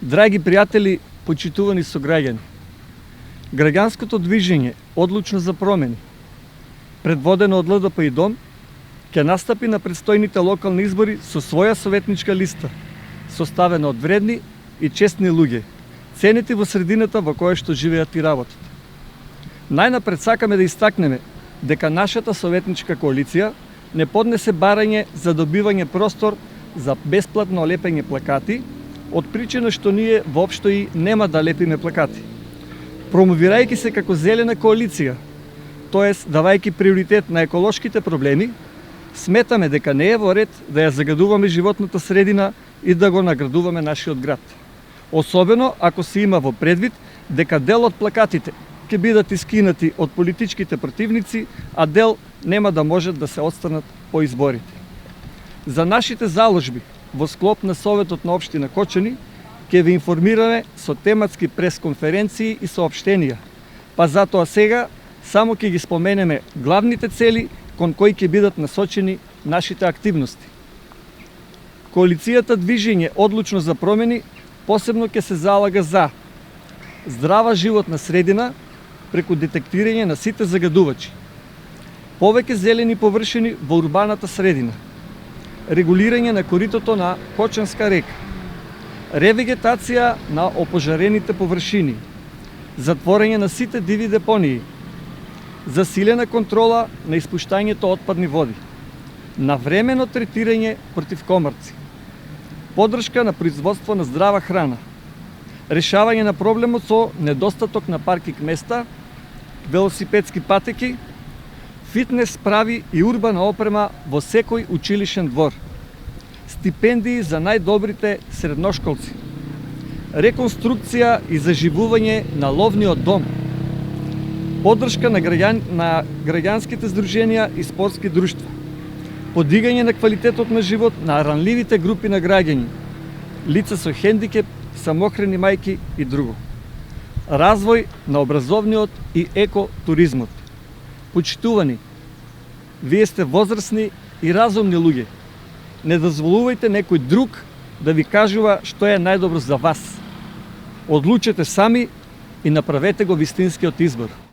Драги пријатели, почитувани сограѓани, граѓанското движење Одлучно за промени, предводено од ЛДП и ДОМ, ќе настапи на предстојните локални избори со своја советничка листа, составена од вредни и честни луѓе, ценети во средината во која што живеат и работат. Најнапред сакаме да истакнеме дека нашата советничка коалиција не поднесе барање за добивање простор за бесплатно лепење плакати, од причина што ние воопшто и нема да лепиме плакати. Промовирајќи се како зелена коалиција, тоест давајќи приоритет на еколошките проблеми, сметаме дека не е во ред да ја загадуваме животната средина и да го наградуваме нашиот град. Особено ако се има во предвид дека дел од плакатите ќе бидат искинати од политичките противници, а дел нема да можат да се отстранат по изборите. За нашите заложби во склоп на Советот на општина Кочани ќе ви информираме со тематски пресконференции и соопштенија, па затоа сега само ќе ги споменеме главните цели кон кои ќе бидат насочени нашите активности. Коалицијата Движење Одлучно за промени посебно ќе се залага за здрава животна средина преку детектирање на сите загадувачи, повеќе зелени површини во урбаната средина, регулирање на коритото на Кочанска река, ревегетација на опожарените површини, затворање на сите диви депонии, засилена контрола на испуштањето отпадни води, навремено третирање против комарци, поддршка на производство на здрава храна, решавање на проблемот со недостаток на паркинг места, велосипедски патеки, фитнес прави и урбана опрема во секој училишен двор, стипендии за најдобрите средношколци, реконструкција и заживување на ловниот дом, поддршка на граѓанските здруженија и спортски друштва, подигање на квалитетот на живот на ранливите групи на граѓани, лица со хендикеп, самохрани мајки и друго. Развој на образовниот и екотуризмот. Почитувани, вие сте возрастни и разумни луѓе. Не дозволувајте некој друг да ви кажува што е најдобро за вас. Одлучете сами и направете го вистинскиот избор.